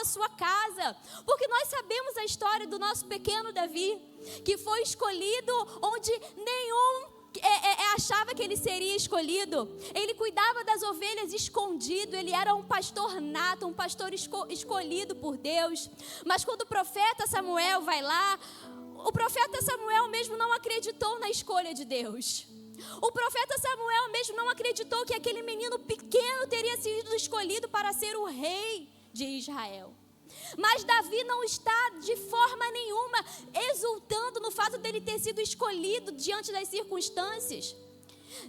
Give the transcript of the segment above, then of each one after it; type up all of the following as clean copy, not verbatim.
sua casa. Porque nós sabemos a história do nosso pequeno Davi, que foi escolhido onde nenhum achava que ele seria escolhido. Ele cuidava das ovelhas escondido. Ele era um pastor nato, um pastor escolhido por Deus. Mas quando o profeta Samuel vai lá, o profeta Samuel mesmo não acreditou na escolha de Deus. O profeta Samuel mesmo não acreditou que aquele menino pequeno teria sido escolhido para ser o rei de Israel. Mas Davi não está de forma nenhuma exultando no fato dele ter sido escolhido diante das circunstâncias.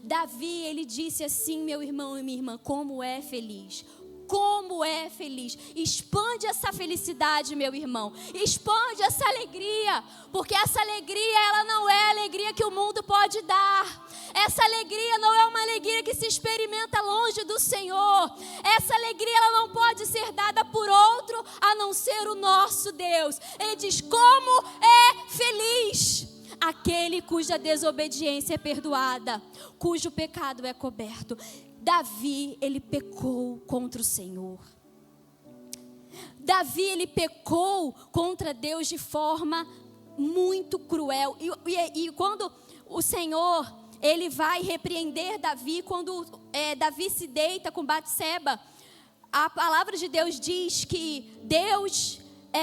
Davi, ele disse assim: meu irmão e minha irmã, como é feliz. Como é feliz. Expande essa felicidade, meu irmão. Expande essa alegria. Porque essa alegria, ela não é a alegria que o mundo pode dar. Essa alegria não é uma alegria que se experimenta longe do Senhor. Essa alegria, ela não pode ser dada por outro a não ser o nosso Deus. Ele diz: como é feliz aquele cuja desobediência é perdoada, cujo pecado é coberto. Davi, ele pecou contra o Senhor. Davi, ele pecou contra Deus de forma muito cruel. E quando o Senhor, ele vai repreender Davi, quando Davi se deita com Batseba, a palavra de Deus diz que Deus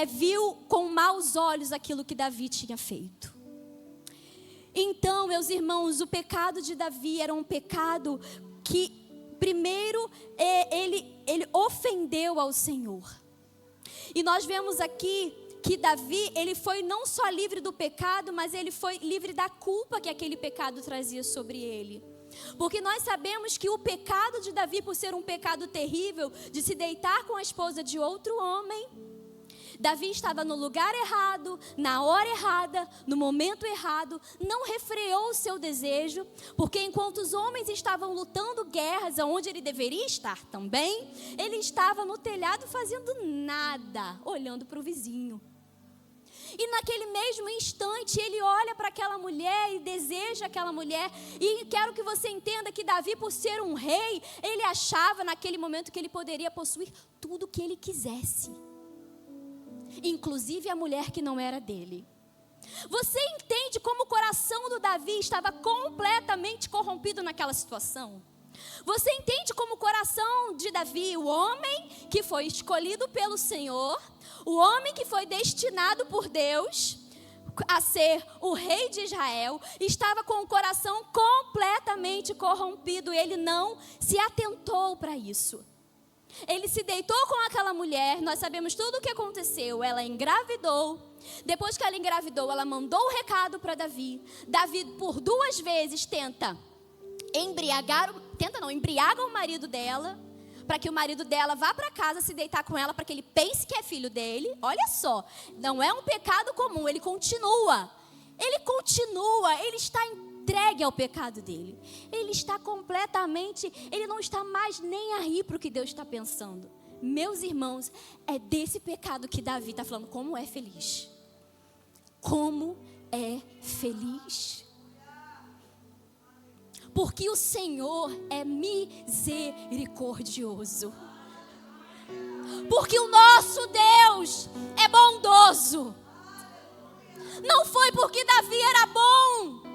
viu com maus olhos aquilo que Davi tinha feito. Então, meus irmãos, o pecado de Davi era um pecado que, primeiro, ele ofendeu ao Senhor. E nós vemos aqui que Davi, ele foi não só livre do pecado, mas ele foi livre da culpa que aquele pecado trazia sobre ele. Porque nós sabemos que o pecado de Davi, por ser um pecado terrível, de se deitar com a esposa de outro homem, Davi estava no lugar errado, na hora errada, no momento errado, não refreou o seu desejo, porque enquanto os homens estavam lutando guerras onde ele deveria estar também, ele estava no telhado fazendo nada, olhando para o vizinho. E naquele mesmo instante, ele olha para aquela mulher e deseja aquela mulher. E quero que você entenda que Davi, por ser um rei, ele achava naquele momento que ele poderia possuir tudo o que ele quisesse, inclusive a mulher que não era dele. Você entende como o coração do Davi estava completamente corrompido naquela situação? Você entende como o coração de Davi, o homem que foi escolhido pelo Senhor, o homem que foi destinado por Deus a ser o rei de Israel, estava com o coração completamente corrompido. Ele não se atentou para isso. Ele se deitou com aquela mulher, nós sabemos tudo o que aconteceu. Ela engravidou. Depois que ela engravidou, ela mandou o recado para Davi. Davi, por 2 vezes, embriaga o marido dela, para que o marido dela vá para casa se deitar com ela, para que ele pense que é filho dele. Olha só, não é um pecado comum, ele continua, ele está entregue ao pecado dele. Ele está completamente, ele não está mais nem aí para o que Deus está pensando. Meus irmãos, é desse pecado que Davi está falando. Como é feliz. Como é feliz. Porque o Senhor é misericordioso. Porque o nosso Deus é bondoso. Não foi porque Davi era bom.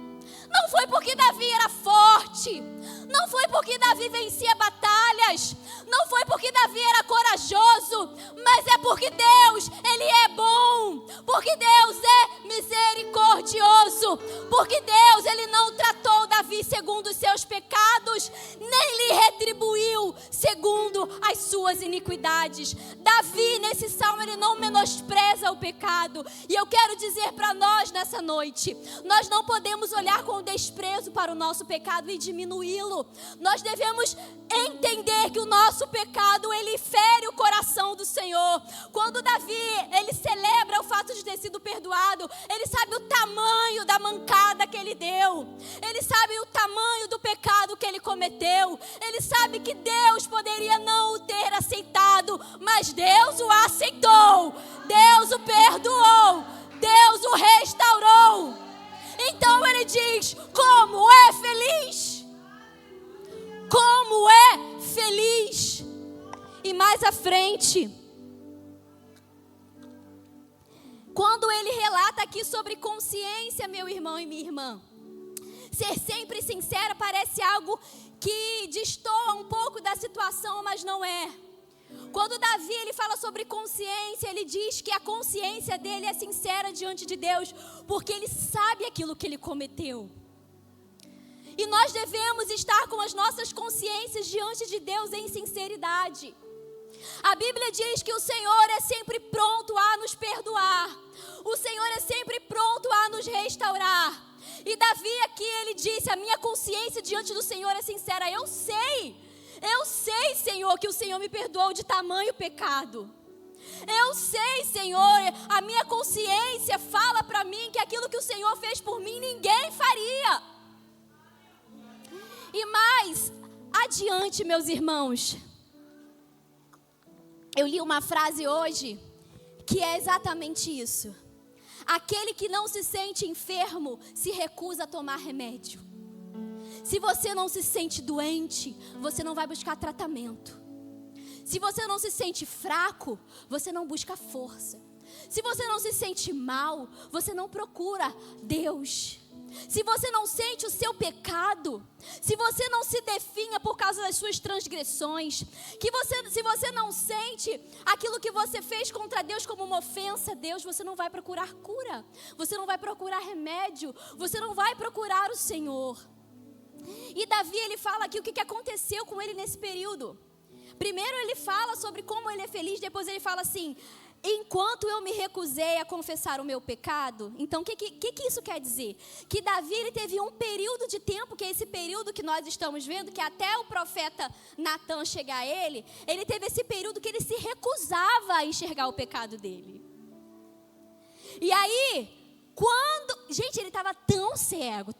Não foi porque Davi era forte. Não foi porque Davi vencia batalhas. Não foi porque Davi era corajoso. Mas é porque Deus, Ele é bom. Porque Deus é misericordioso. Porque Deus, Ele não tratou Davi segundo os seus pecados, nem lhe retribuiu segundo as suas iniquidades. Davi, nesse salmo, ele não menospreza o pecado. E eu quero dizer para nós nessa noite, nós não podemos olhar com desprezo para o nosso pecado e diminuí-lo. Nós devemos entender que o nosso pecado, ele fere o coração do Senhor. Quando Davi, ele celebra o fato de ter sido perdoado, ele sabe o tamanho da mancada que ele deu. Ele sabe o tamanho do pecado que ele cometeu. Ele sabe que Deus poderia não o ter aceitado, mas Deus o aceitou. Deus o perdoou. Deus o restaurou. Então ele diz: como é feliz. Como é feliz. E mais à frente, Quando ele relata aqui sobre consciência, meu irmão e minha irmã, ser sempre sincera parece algo que destoa um pouco da situação, mas não é. Quando Davi ele fala sobre consciência, ele diz que a consciência dele é sincera diante de Deus, porque ele sabe aquilo que ele cometeu. E nós devemos estar com as nossas consciências diante de Deus em sinceridade. A Bíblia diz que o Senhor é sempre pronto a nos perdoar. O Senhor é sempre pronto a nos restaurar. E Davi aqui, ele disse, a minha consciência diante do Senhor é sincera. Eu sei, Senhor, que o Senhor me perdoou de tamanho pecado. Eu sei, Senhor, a minha consciência fala para mim que aquilo que o Senhor fez por mim, ninguém faria. E mais adiante, meus irmãos, eu li uma frase hoje que é exatamente isso. Aquele que não se sente enfermo se recusa a tomar remédio. Se você não se sente doente, você não vai buscar tratamento. Se você não se sente fraco, você não busca força. Se você não se sente mal, você não procura Deus. Se você não sente o seu pecado, se você não se definha por causa das suas transgressões, se você não sente aquilo que você fez contra Deus como uma ofensa a Deus, você não vai procurar cura, você não vai procurar remédio, você não vai procurar o Senhor. E Davi, ele fala aqui o que aconteceu com ele nesse período. Primeiro ele fala sobre como ele é feliz, depois ele fala assim: enquanto eu me recusei a confessar o meu pecado. Então, o que isso quer dizer? Que Davi, ele teve um período de tempo, que é esse período que nós estamos vendo, que até o profeta Natan chegar a ele teve esse período que ele se recusava a enxergar o pecado dele. E aí, gente, ele estava tão cego,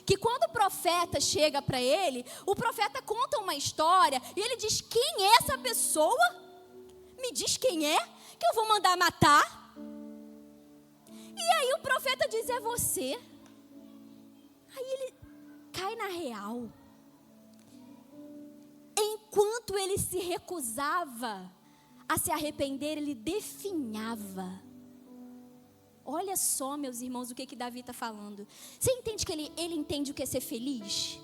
que quando o profeta chega para ele, o profeta conta uma história, e ele diz: quem é essa pessoa? Me diz quem é, que eu vou mandar matar. E aí o profeta diz: é você. Aí ele cai na real. Enquanto ele se recusava a se arrepender, ele definhava. Olha só, meus irmãos, o que Davi está falando. Você entende que ele entende o que é ser feliz?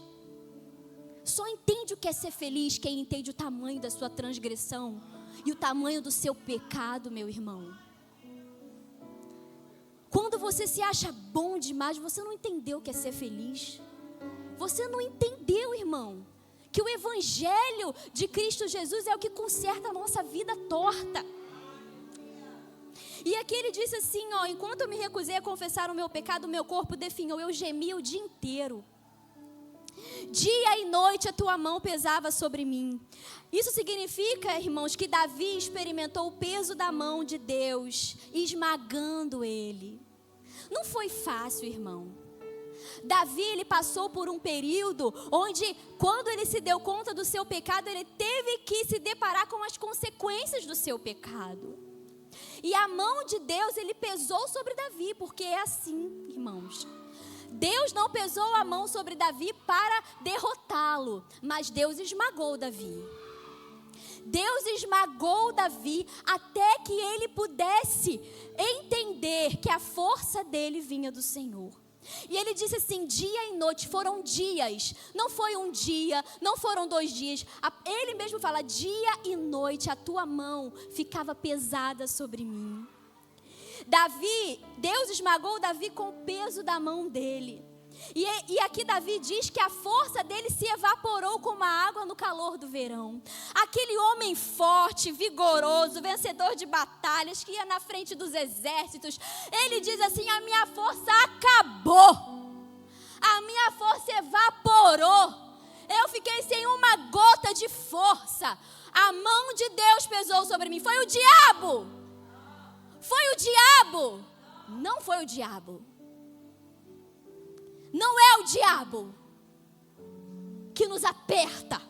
Só entende o que é ser feliz quem entende o tamanho da sua transgressão e o tamanho do seu pecado, meu irmão. Quando você se acha bom demais, você não entendeu o que é ser feliz. Você não entendeu, irmão, que o Evangelho de Cristo Jesus é o que conserta a nossa vida torta. E aqui ele disse assim, enquanto eu me recusei a confessar o meu pecado, o meu corpo definhou, eu gemia o dia inteiro. Dia e noite a tua mão pesava sobre mim. Isso significa, irmãos, que Davi experimentou o peso da mão de Deus, esmagando ele. Não foi fácil, irmão. Davi, ele passou por um período onde, quando ele se deu conta do seu pecado, ele teve que se deparar com as consequências do seu pecado. E a mão de Deus, ele pesou sobre Davi, porque é assim, irmãos. Deus não pesou a mão sobre Davi para derrotá-lo, mas Deus esmagou Davi. Deus esmagou Davi até que ele pudesse entender que a força dele vinha do Senhor. E ele disse assim, dia e noite, foram dias, não foi um dia, não foram 2 dias. Ele mesmo fala, dia e noite a tua mão ficava pesada sobre mim. Deus esmagou Davi com o peso da mão dele. E aqui Davi diz que a força dele se evaporou como a água no calor do verão. Aquele homem forte, vigoroso, vencedor de batalhas, que ia na frente dos exércitos, ele diz assim, a minha força acabou. A minha força evaporou. Eu fiquei sem uma gota de força. A mão de Deus pesou sobre mim. Foi o diabo. Foi o diabo. Não foi o diabo. Não é o diabo que nos aperta,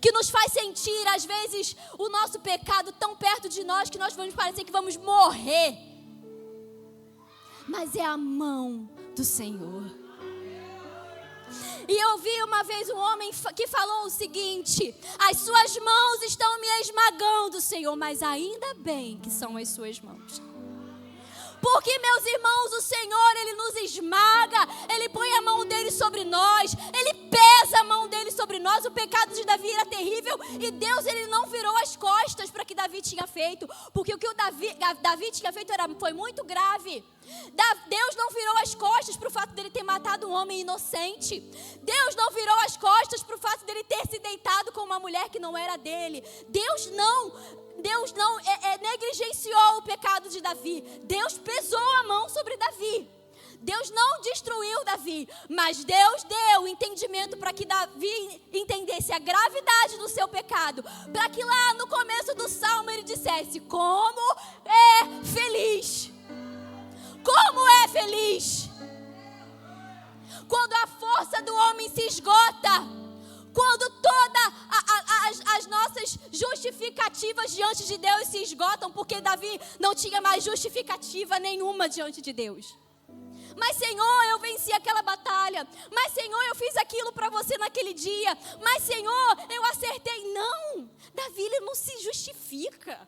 que nos faz sentir, às vezes, o nosso pecado tão perto de nós que nós vamos parecer que vamos morrer. Mas é a mão do Senhor. E eu vi uma vez um homem que falou o seguinte: as suas mãos estão me esmagando, Senhor, mas ainda bem que são as suas mãos. Porque, meus irmãos, o Senhor, Ele nos esmaga, Ele põe a mão dEle sobre nós, Ele pesa a mão dEle sobre nós. O pecado de Davi era terrível e Deus, Ele não virou as costas para o que Davi tinha feito, porque o que Davi tinha feito foi muito grave. Deus não virou as costas para o fato dele ter matado um homem inocente. Deus não virou as costas para o fato dele ter se deitado com uma mulher que não era dele. Deus não negligenciou o pecado de Davi. Deus pesou a mão sobre Davi. Deus não destruiu Davi, mas Deus deu entendimento para que Davi entendesse a gravidade do seu pecado, para que lá no começo do salmo ele dissesse: como é feliz, como é feliz quando a força do homem se esgota, quando todas as nossas justificativas diante de Deus se esgotam, porque Davi não tinha mais justificativa nenhuma diante de Deus. Mas, Senhor, eu venci aquela batalha. Mas, Senhor, eu fiz aquilo para você naquele dia. Mas, Senhor, eu acertei. Não, Davi, ele não se justifica.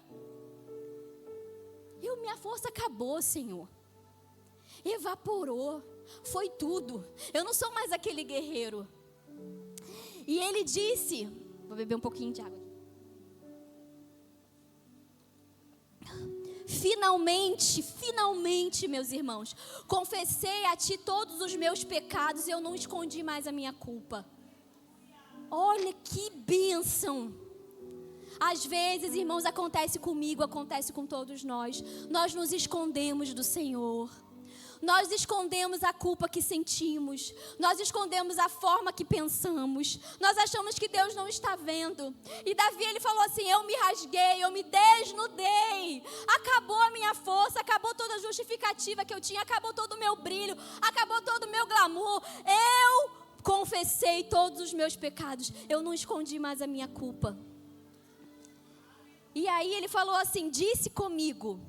Minha força acabou, Senhor. Evaporou. Foi tudo. Eu não sou mais aquele guerreiro. E ele disse... Vou beber um pouquinho de água. Finalmente, meus irmãos, confessei a ti todos os meus pecados e eu não escondi mais a minha culpa. Olha que bênção. Às vezes, irmãos, acontece comigo, acontece com todos nós. Nós nos escondemos do Senhor. Nós escondemos a culpa que sentimos. Nós escondemos a forma que pensamos. Nós achamos que Deus não está vendo. E Davi, ele falou assim: eu me rasguei, eu me desnudei. Acabou a minha força, acabou toda a justificativa que eu tinha, acabou todo o meu brilho, acabou todo o meu glamour. Eu confessei todos os meus pecados. Eu não escondi mais a minha culpa. E aí ele falou assim: disse comigo.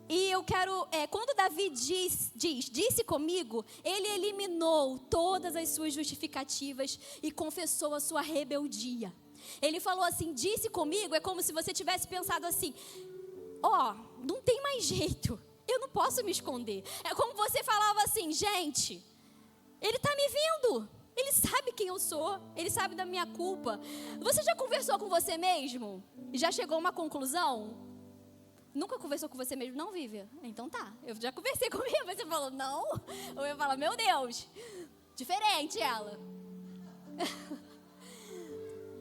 E eu quero, quando Davi disse comigo, ele eliminou todas as suas justificativas e confessou a sua rebeldia. Ele falou assim: disse comigo, é como se você tivesse pensado assim: não tem mais jeito, eu não posso me esconder. É como você falava assim: gente, ele está me vendo, ele sabe quem eu sou, ele sabe da minha culpa. Você já conversou com você mesmo? E já chegou a uma conclusão? Nunca conversou com você mesmo, não, Vivian? Então tá, eu já conversei comigo, você falou não? Ou eu falo, meu Deus, diferente ela.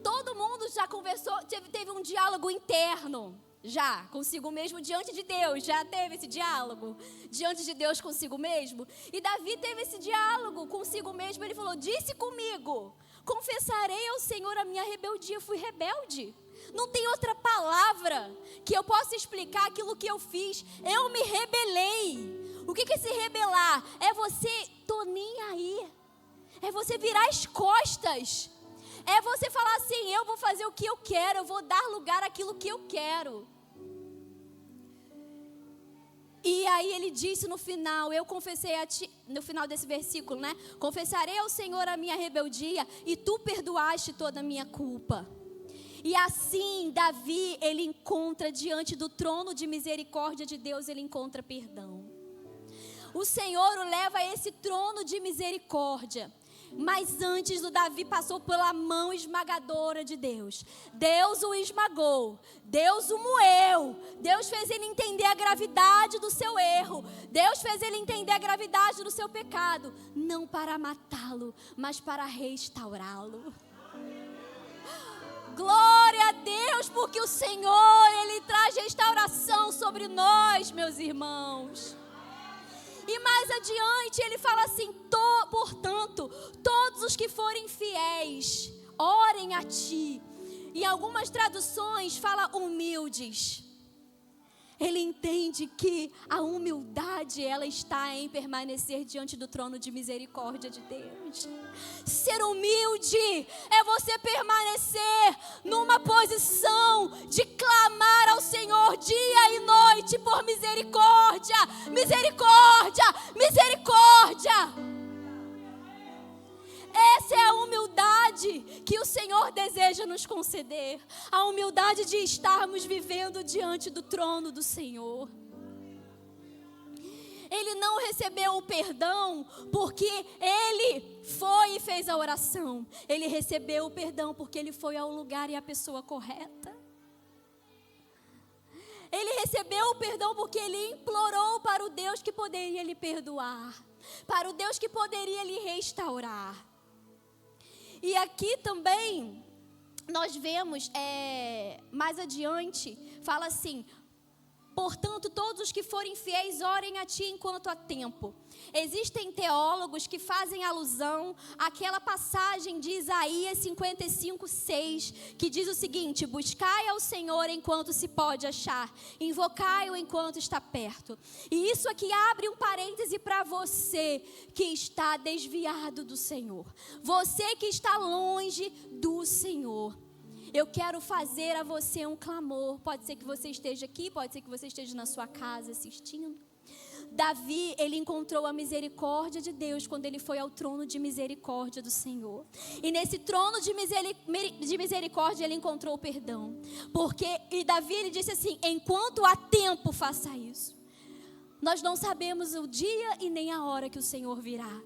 Todo mundo já conversou, teve um diálogo interno, já, consigo mesmo, diante de Deus. Já teve esse diálogo, diante de Deus consigo mesmo. E Davi teve esse diálogo consigo mesmo, ele falou: disse comigo, confessarei ao Senhor a minha rebeldia, fui rebelde. Não tem outra palavra que eu possa explicar aquilo que eu fiz. Eu me rebelei. O que é se rebelar? É você, tô nem aí. É você virar as costas. É você falar assim: eu vou fazer o que eu quero, eu vou dar lugar àquilo que eu quero. E aí ele disse no final, eu confessei a ti, no final desse versículo, né? Confessarei ao Senhor a minha rebeldia e tu perdoaste toda a minha culpa. E assim, Davi, ele encontra diante do trono de misericórdia de Deus, ele encontra perdão. O Senhor o leva a esse trono de misericórdia. Mas antes, o Davi passou pela mão esmagadora de Deus. Deus o esmagou, Deus o moeu. Deus fez ele entender a gravidade do seu erro. Deus fez ele entender a gravidade do seu pecado. Não para matá-lo, mas para restaurá-lo. Glória a Deus, porque o Senhor, Ele traz restauração sobre nós, meus irmãos. E mais adiante, Ele fala assim: portanto, todos os que forem fiéis, orem a Ti. Em algumas traduções, fala humildes. Ele entende que a humildade, ela está em permanecer diante do trono de misericórdia de Deus. Ser humilde é você permanecer numa posição de clamar ao Senhor dia e noite por misericórdia, misericórdia, misericórdia. humildade que o Senhor deseja nos conceder. A humildade de estarmos vivendo diante do trono do Senhor. Ele não recebeu o perdão porque ele foi e fez a oração. Ele recebeu o perdão porque ele foi ao lugar e à pessoa correta. Ele recebeu o perdão porque ele implorou para o Deus que poderia lhe perdoar, para o Deus que poderia lhe restaurar. E aqui também nós vemos, mais adiante, fala assim: portanto, todos os que forem fiéis, orem a ti enquanto há tempo. Existem teólogos que fazem alusão àquela passagem de Isaías 55:6, que diz o seguinte: buscai ao Senhor enquanto se pode achar, invocai-o enquanto está perto. E isso aqui abre um parêntese para você que está desviado do Senhor, você que está longe do Senhor. Eu quero fazer a você um clamor. Pode ser que você esteja aqui, pode ser que você esteja na sua casa assistindo. Davi, ele encontrou a misericórdia de Deus quando ele foi ao trono de misericórdia do Senhor. E nesse trono de misericórdia ele encontrou o perdão. E Davi, ele disse assim: enquanto há tempo, faça isso. Nós não sabemos o dia e nem a hora que o Senhor virá.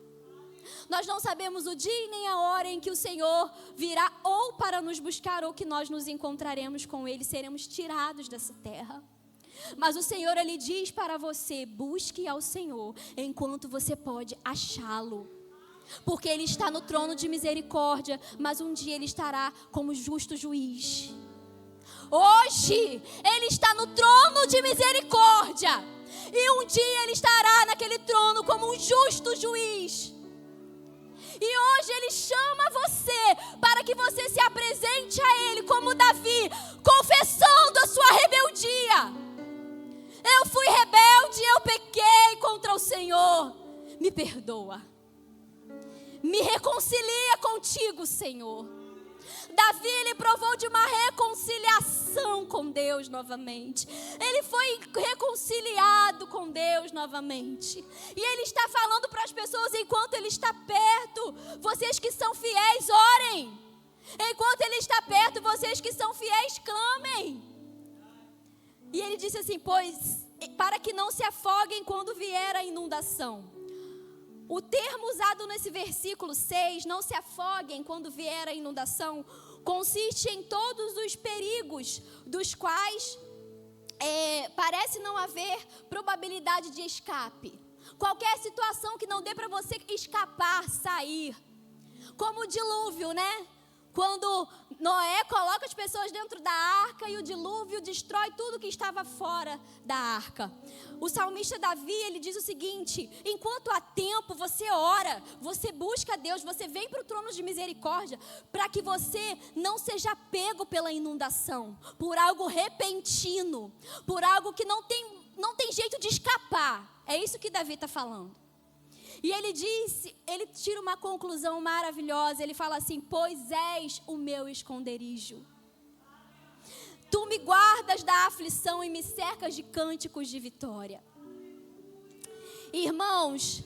Nós não sabemos o dia e nem a hora em que o Senhor virá ou para nos buscar ou que nós nos encontraremos com Ele, seremos tirados dessa terra. Mas o Senhor, Ele diz para você: busque ao Senhor enquanto você pode achá-lo. Porque Ele está no trono de misericórdia, mas um dia Ele estará como justo juiz. Hoje Ele está no trono de misericórdia e um dia Ele estará naquele trono como um justo juiz. E hoje Ele chama você para que você se apresente a Ele como Davi, confessando a sua rebeldia. Eu fui rebelde, eu pequei contra o Senhor. Me perdoa. Me reconcilia contigo, Senhor. Davi, ele provou de uma reconciliação com Deus novamente. Ele foi reconciliado com Deus novamente. E ele está falando para as pessoas enquanto ele está perto: vocês que são fiéis, orem. Enquanto ele está perto, vocês que são fiéis, clamem. E ele disse assim: pois, para que não se afoguem quando vier a inundação. O termo usado nesse versículo 6, não se afoguem quando vier a inundação, consiste em todos os perigos dos quais parece não haver probabilidade de escape. Qualquer situação que não dê para você escapar, sair. Como o dilúvio, né? Quando Noé coloca as pessoas dentro da arca e o dilúvio destrói tudo que estava fora da arca. O salmista Davi, ele diz o seguinte: enquanto há tempo, você ora, você busca Deus, você vem para o trono de misericórdia, para que você não seja pego pela inundação, por algo repentino, por algo que não tem jeito de escapar. É isso que Davi está falando. E ele tira uma conclusão maravilhosa. Ele fala assim: pois és o meu esconderijo. Tu me guardas da aflição e me cercas de cânticos de vitória. Irmãos,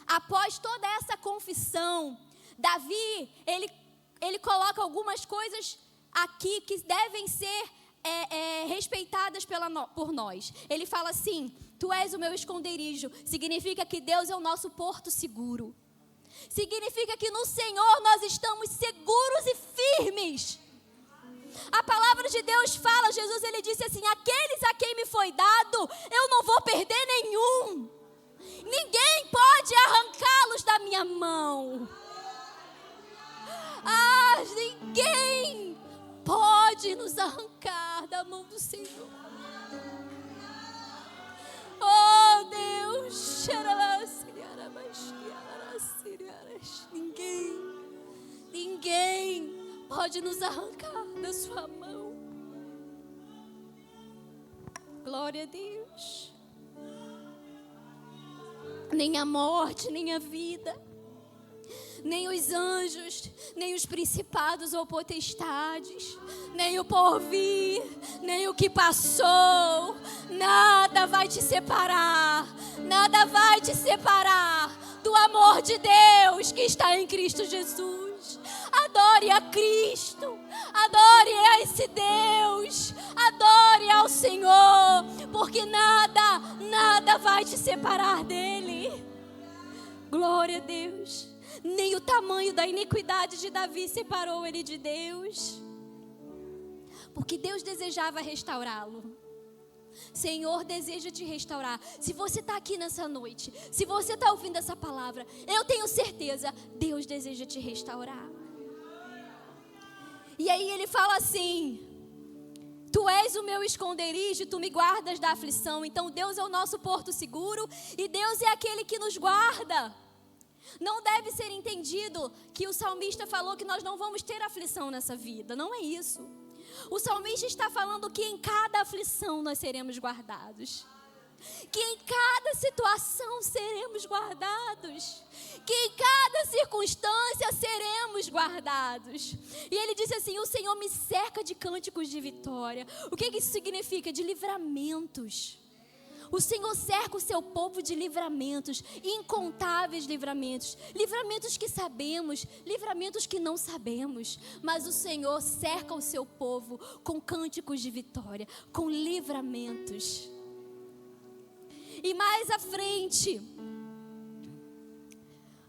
após toda essa confissão, Davi, ele coloca algumas coisas aqui que devem ser respeitadas por nós. Ele fala assim: tu és o meu esconderijo. Significa que Deus é o nosso porto seguro. Significa que no Senhor nós estamos seguros e firmes. A palavra de Deus fala, Jesus, ele disse assim: aqueles a quem me foi dado, eu não vou perder nenhum. Ninguém pode arrancá-los da minha mão. Ninguém pode nos arrancar da mão do Senhor. Oh Deus, ninguém pode nos arrancar da sua mão. Glória a Deus. Nem a morte, nem a vida, nem os anjos, nem os principados ou potestades, nem o porvir, nem o que passou, nada vai te separar do amor de Deus que está em Cristo Jesus. A Adore a Cristo, adore a esse Deus, adore ao Senhor, porque nada vai te separar dele. Glória a Deus. Nem o tamanho da iniquidade de Davi separou ele de Deus, porque Deus desejava restaurá-lo. Senhor deseja te restaurar. Se você está aqui nessa noite, se você está ouvindo essa palavra, eu tenho certeza, Deus deseja te restaurar. E aí ele fala assim: Tu és o meu esconderijo, tu me guardas da aflição. Então Deus é o nosso porto seguro e Deus é aquele que nos guarda. Não deve ser entendido que o salmista falou que nós não vamos ter aflição nessa vida. Não é isso. O salmista está falando que em cada aflição nós seremos guardados. Que em cada situação seremos guardados. Que em cada circunstância seremos guardados. E ele disse assim: o Senhor me cerca de cânticos de vitória. O que isso significa? De livramentos. O Senhor cerca o seu povo de livramentos, incontáveis livramentos. Livramentos que sabemos, livramentos que não sabemos. Mas o Senhor cerca o seu povo com cânticos de vitória, com livramentos. E mais à frente,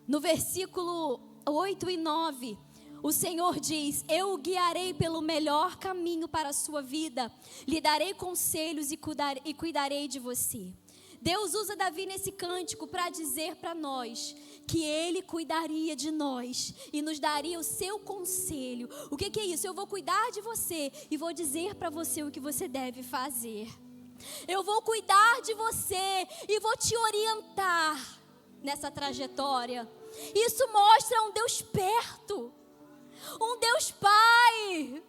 no versículo 8 e 9, o Senhor diz: eu o guiarei pelo melhor caminho para a sua vida, lhe darei conselhos e cuidarei de você. Deus usa Davi nesse cântico para dizer para nós que Ele cuidaria de nós e nos daria o seu conselho. O que é isso? Eu vou cuidar de você e vou dizer para você o que você deve fazer. Eu vou cuidar de você e vou te orientar nessa trajetória. Isso mostra um Deus perto. Um Deus Pai,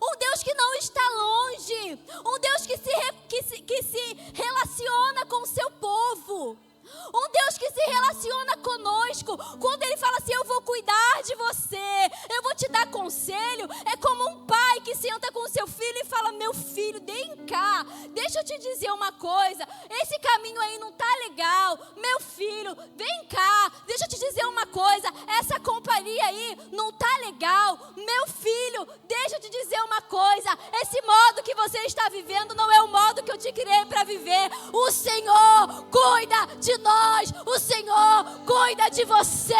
um Deus que não está longe, um Deus que se relaciona com o seu povo, um Deus que se relaciona conosco. Quando Ele fala assim: eu vou cuidar de você, eu vou te dar conselho, é como um pai que senta com o seu filho e fala: meu filho, vem cá, deixa eu te dizer uma coisa, esse caminho aí não tá legal, meu filho, vem cá, deixa eu te dizer uma coisa, essa companhia aí não tá legal, meu filho, deixa eu te dizer uma coisa, esse modo que você está vivendo não é o modo que eu te criei para viver. O Senhor cuida de nós, o Senhor cuida de você,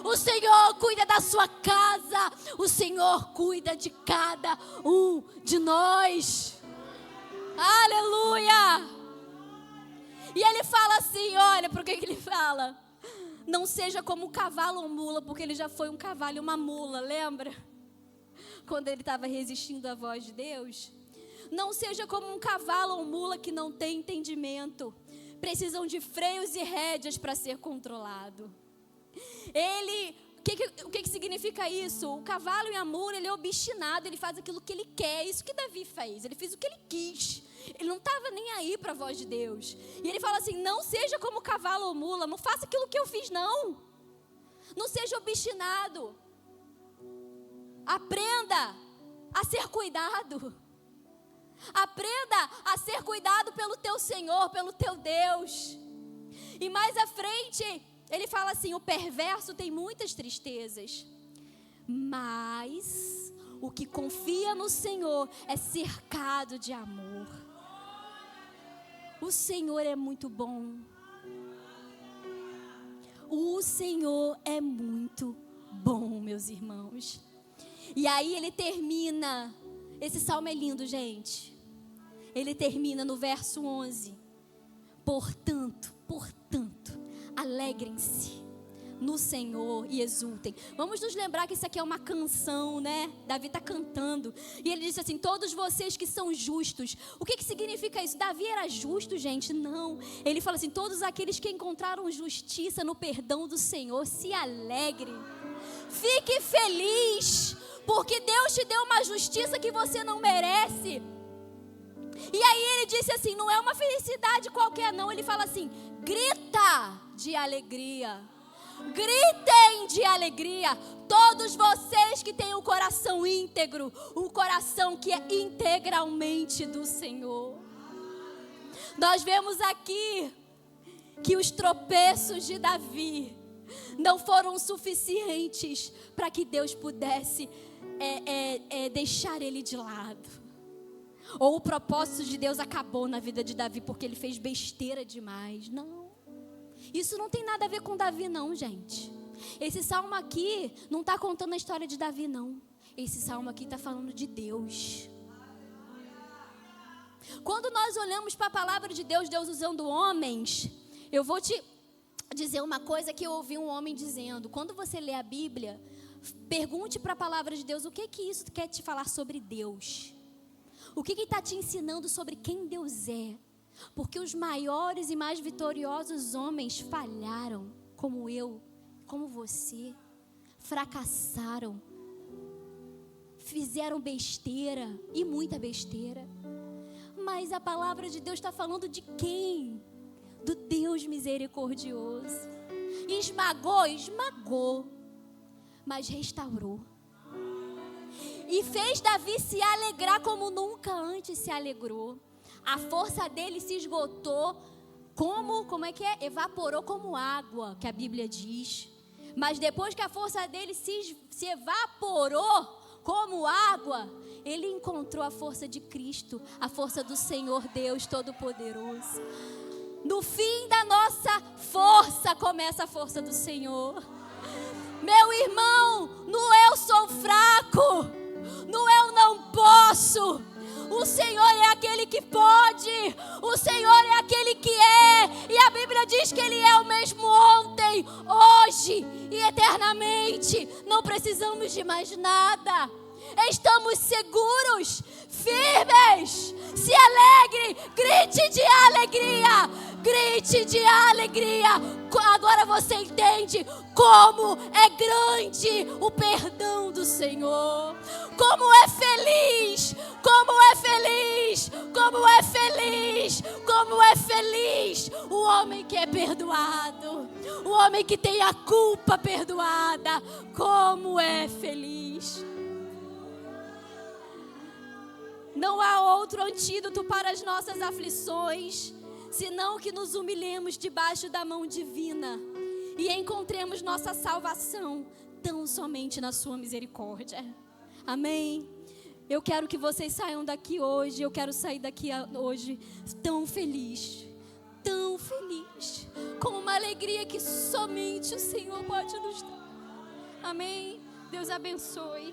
o Senhor cuida da sua casa, o Senhor cuida de cada um de nós. Aleluia! E ele fala assim, olha para o que ele fala: não seja como um cavalo ou mula, porque ele já foi um cavalo e uma mula, lembra? Quando ele estava resistindo à voz de Deus. Não seja como um cavalo ou mula que não tem entendimento. Precisam de freios e rédeas para ser controlado. O que significa isso? O cavalo e a mula, ele é obstinado, ele faz aquilo que ele quer. Isso que Davi fez, ele fez o que ele quis. Ele não estava nem aí para a voz de Deus. E ele fala assim: não seja como cavalo ou mula, não faça aquilo que eu fiz, não. Não seja obstinado. Aprenda a ser cuidado. Aprenda a ser cuidado pelo teu Senhor, pelo teu Deus. E mais à frente, ele fala assim: o perverso tem muitas tristezas, mas o que confia no Senhor é cercado de amor. O Senhor é muito bom. O Senhor é muito bom, meus irmãos. E aí ele termina. Esse salmo é lindo, gente. Ele termina no verso 11. Portanto, alegrem-se no Senhor e exultem. Vamos nos lembrar que isso aqui é uma canção, né? Davi está cantando. E ele disse assim: todos vocês que são justos. O que significa isso? Davi era justo, gente? Não. Ele fala assim: todos aqueles que encontraram justiça no perdão do Senhor, se alegrem. Fique feliz, porque Deus te deu uma justiça que você não merece. E aí ele disse assim: não é uma felicidade qualquer não. Ele fala assim: grita de alegria. Gritem de alegria, todos vocês que têm o coração íntegro, o coração que é integralmente do Senhor. Nós vemos aqui que os tropeços de Davi não foram suficientes para que Deus pudesse deixar ele de lado. Ou o propósito de Deus acabou na vida de Davi porque ele fez besteira demais. Não. Isso não tem nada a ver com Davi não, gente. Esse salmo aqui não está contando a história de Davi não. Esse salmo aqui está falando de Deus. Quando nós olhamos para a palavra de Deus, Deus usando homens, eu vou te dizer uma coisa que eu ouvi um homem dizendo. Quando você lê a Bíblia, pergunte para a palavra de Deus o que isso quer te falar sobre Deus. O que está te ensinando sobre quem Deus é? Porque os maiores e mais vitoriosos homens falharam, como eu, como você, fracassaram, fizeram besteira e muita besteira. Mas a palavra de Deus está falando de quem? Do Deus misericordioso. Esmagou, mas restaurou. E fez Davi se alegrar como nunca antes se alegrou. A força dele se esgotou evaporou como água, que a Bíblia diz. Mas depois que a força dele se evaporou como água, ele encontrou a força de Cristo, a força do Senhor Deus Todo-Poderoso. No fim da nossa força começa a força do Senhor. Meu irmão, no eu sou fraco, no eu não posso. O Senhor é aquele que pode, o Senhor é aquele que é. E a Bíblia diz que Ele é o mesmo ontem, hoje e eternamente. Não precisamos de mais nada. Estamos seguros, firmes. Se alegre, grite de alegria, grite de alegria. Agora você entende como é grande o perdão do Senhor. Como é feliz, como é feliz, como é feliz, como é feliz o homem que é perdoado, o homem que tem a culpa perdoada. Como é feliz. Não há outro antídoto para as nossas aflições, senão que nos humilhemos debaixo da mão divina e encontremos nossa salvação tão somente na sua misericórdia. Amém? Eu quero que vocês saiam daqui hoje, eu quero sair daqui hoje tão feliz, com uma alegria que somente o Senhor pode nos dar. Amém? Deus abençoe.